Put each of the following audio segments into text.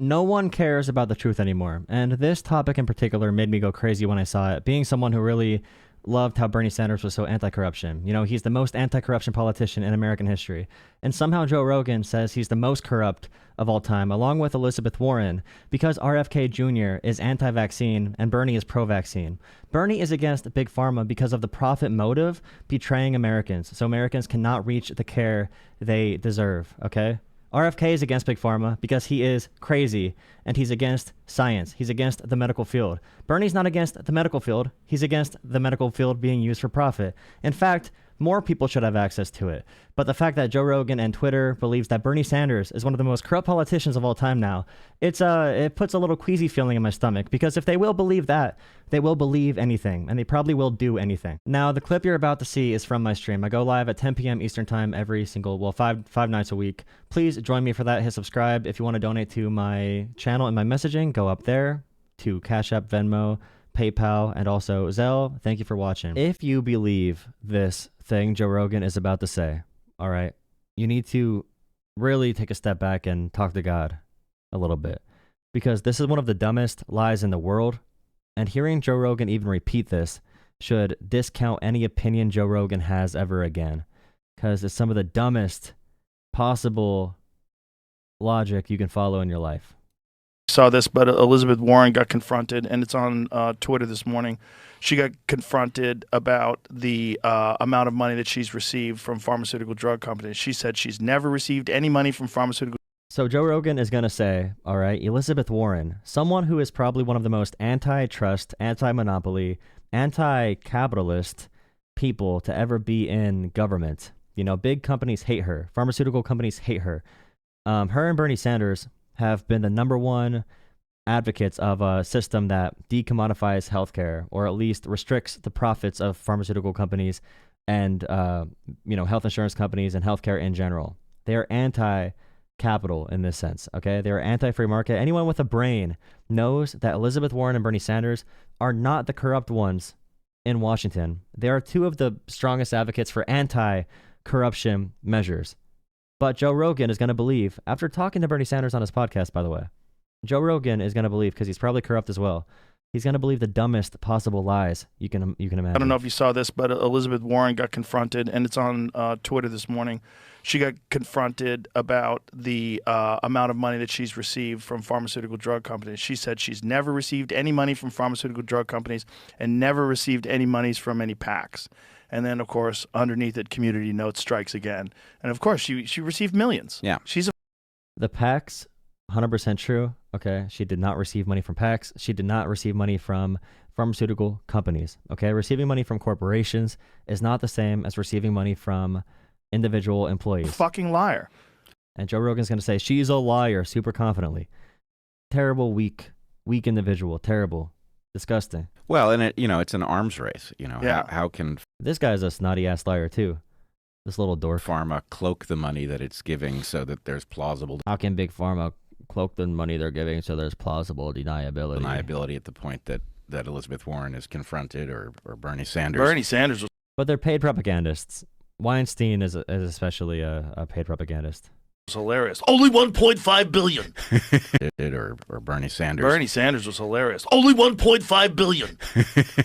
No one cares about the truth anymore. And this topic in particular made me go crazy when I saw it. Being someone who really loved how Bernie Sanders was so anti-corruption. You know, he's the most anti-corruption politician in American history. And somehow Joe Rogan says he's the most corrupt of all time, along with Elizabeth Warren, because RFK Jr. is anti-vaccine and Bernie is pro-vaccine. Bernie is against Big Pharma because of the profit motive betraying Americans, so Americans cannot reach the care they deserve, okay? RFK is against Big Pharma because he is crazy and he's against science. He's against the medical field. Bernie's not against the medical field. He's against the medical field being used for profit. In fact, more people should have access to it. But the fact that Joe Rogan and Twitter believes that Bernie Sanders is one of the most corrupt politicians of all time now, it puts a little queasy feeling in my stomach, because if they will believe that, they will believe anything, and they probably will do anything. Now, the clip you're about to see is from my stream. I go live at 10 p.m. Eastern time every single, five nights a week. Please join me for that. Hit subscribe. If you want to donate to my channel and my messaging, go up there to Cash App, Venmo, PayPal, and also Zelle. Thank you for watching. If you believe this thing Joe Rogan is about to say, all right, you need to really take a step back and talk to God a little bit, because this is one of the dumbest lies in the world, and hearing Joe Rogan even repeat this should discount any opinion Joe Rogan has ever again, because it's some of the dumbest possible logic you can follow in your life. Saw this, but Elizabeth Warren got confronted, and it's on Twitter this morning. She got confronted about the amount of money that she's received from pharmaceutical drug companies. She said she's never received any money from pharmaceutical. So Joe Rogan is going to say, all right, Elizabeth Warren, someone who is probably one of the most antitrust, anti-monopoly, anti-capitalist people to ever be in government. You know, big companies hate her. Pharmaceutical companies hate her. Her and Bernie Sanders have been the number one advocates of a system that decommodifies healthcare, or at least restricts the profits of pharmaceutical companies and health insurance companies and healthcare in general. They are anti-capital in this sense, okay? They are anti-free market. Anyone with a brain knows that Elizabeth Warren and Bernie Sanders are not the corrupt ones in Washington. They are two of the strongest advocates for anti-corruption measures. But Joe Rogan is going to believe, after talking to Bernie Sanders on his podcast, by the way, Joe Rogan is going to believe, because he's probably corrupt as well, he's going to believe the dumbest possible lies you can imagine. I don't know if you saw this, but Elizabeth Warren got confronted, and it's on Twitter this morning. She got confronted about the amount of money that she's received from pharmaceutical drug companies. She said she's never received any money from pharmaceutical drug companies and never received any monies from any PACs. And then, of course, underneath it, community note strikes again. And, of course, she received millions. Yeah. The PACs, 100% true. Okay. She did not receive money from PACs. She did not receive money from pharmaceutical companies. Okay. Receiving money from corporations is not the same as receiving money from individual employees. Fucking liar. And Joe Rogan's going to say, she's a liar, super confidently. Terrible, weak individual. Terrible. Disgusting. Well, and it's an arms race. Yeah. How can this guy's a snotty ass liar too? This little dwarf. Pharma cloak the money that it's giving so that there's plausible How can Big Pharma cloak the money they're giving so there's plausible deniability? deniability at the point that Elizabeth Warren is confronted, or Bernie Sanders? Bernie Sanders was But they're paid propagandists. Weinstein is especially a paid propagandist. hilarious. Only 1.5 billion. or Bernie Sanders? Bernie Sanders was hilarious. Only 1.5 billion.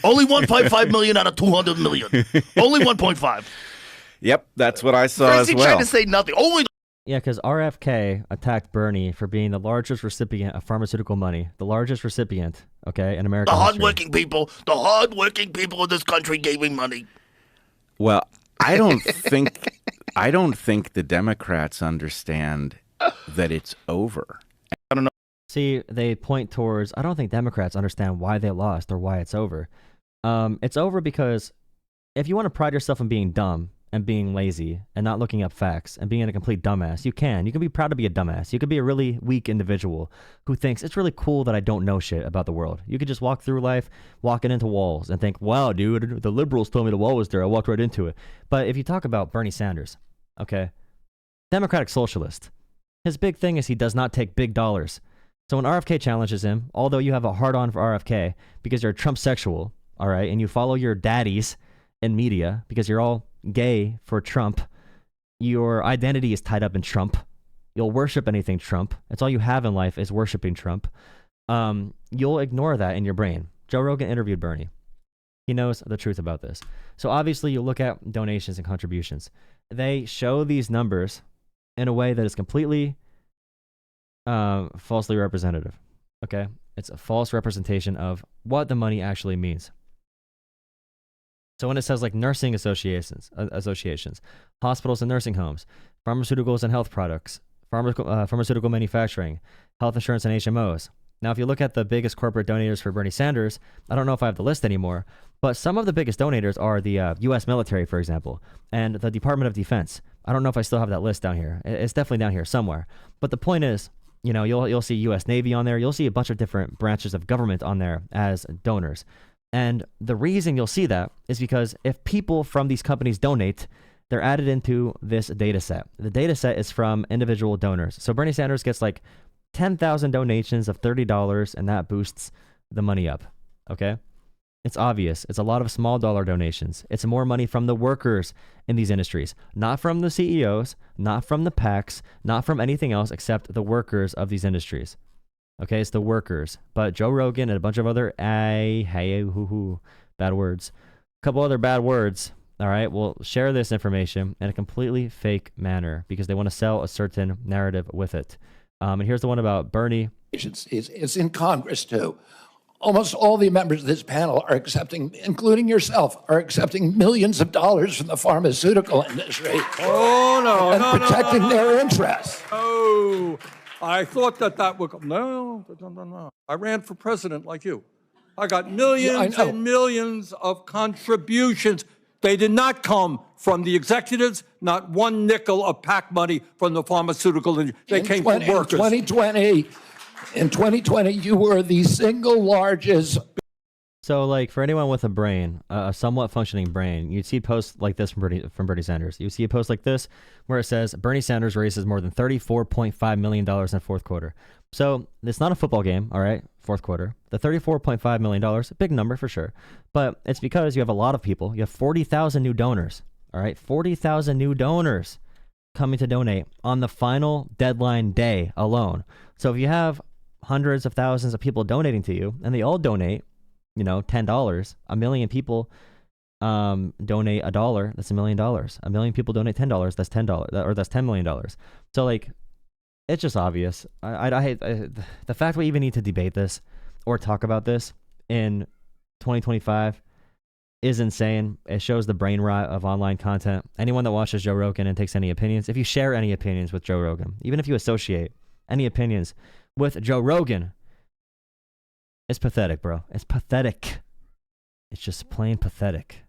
Only 1.5 million out of 200 million. Only 1.5. Yep, that's what I saw First as well. tried to say nothing. Only. Yeah, because RFK attacked Bernie for being the largest recipient of pharmaceutical money, the largest recipient, okay, in American The history. hardworking people in this country gave me money. Well, I don't think the Democrats understand that it's over. I don't know. See, they point towards, I don't think Democrats understand why they lost or why it's over. It's over because if you want to pride yourself on being dumb and being lazy and not looking up facts and being a complete dumbass, you can. You can be proud to be a dumbass. You could be a really weak individual who thinks it's really cool that I don't know shit about the world. You could just walk through life walking into walls and think, wow, dude, the liberals told me the wall was there. I walked right into it. But if you talk about Bernie Sanders, okay, Democratic socialist, his big thing is he does not take big dollars. So when RFK challenges him, although you have a hard-on for RFK because you're a Trump sexual, all right, and you follow your daddies in media because you're all gay for Trump, your identity is tied up in Trump, You'll worship anything Trump. It's all you have in life is worshiping Trump. You'll ignore that in your brain. Joe Rogan interviewed Bernie. He knows the truth about this. So obviously you look at donations and contributions. They show these numbers in a way that is completely falsely representative. Okay? It's a false representation of what the money actually means. So when it says like nursing associations, hospitals and nursing homes, pharmaceuticals and health products, pharmaceutical manufacturing, health insurance and HMOs. Now, if you look at the biggest corporate donators for Bernie Sanders, I don't know if I have the list anymore, but some of the biggest donators are the U.S. military, for example, and the Department of Defense. I don't know if I still have that list down here. It's definitely down here somewhere. But the point is, you know, you'll see U.S. Navy on there. You'll see a bunch of different branches of government on there as donors. And the reason you'll see that is because if people from these companies donate, they're added into this data set. The data set is from individual donors. So Bernie Sanders gets like 10,000 donations of $30, and that boosts the money up. Okay? It's obvious. It's a lot of small dollar donations. It's more money from the workers in these industries, not from the CEOs, not from the PACs, not from anything else except the workers of these industries. Okay, it's the workers. But Joe Rogan and a bunch of other bad words, a couple other bad words, all right, will share this information in a completely fake manner because they want to sell a certain narrative with it. And here's the one about Bernie. It's in Congress, too. Almost all the members of this panel are accepting, including yourself, are accepting millions of dollars from the pharmaceutical industry. And protecting their interests. Oh, I thought that would come. No. I ran for president like you. I got millions and millions of contributions. They did not come from the executives, not one nickel of PAC money from the pharmaceutical industry. They came from workers. In 2020, you were the single largest. So, like, for anyone with a brain, a somewhat functioning brain, you'd see posts like this from Bernie Sanders. You see a post like this where it says, Bernie Sanders raises more than $34.5 million in the fourth quarter. So, it's not a football game, all right, fourth quarter. The $34.5 million, a big number for sure. But it's because you have a lot of people. You have 40,000 new donors, all right? 40,000 new donors coming to donate on the final deadline day alone. So, if you have hundreds of thousands of people donating to you, and they all donate, you know, $10. A million people donate $1. That's $1 million. A million people donate $10. That's $10, or that's $10 million. So, like, it's just obvious. I hate the fact we even need to debate this or talk about this in 2025 is insane. It shows the brain rot of online content. Anyone that watches Joe Rogan and takes any opinions, if you share any opinions with Joe Rogan, even if you associate any opinions with Joe Rogan, it's pathetic, bro. It's pathetic. It's just plain pathetic.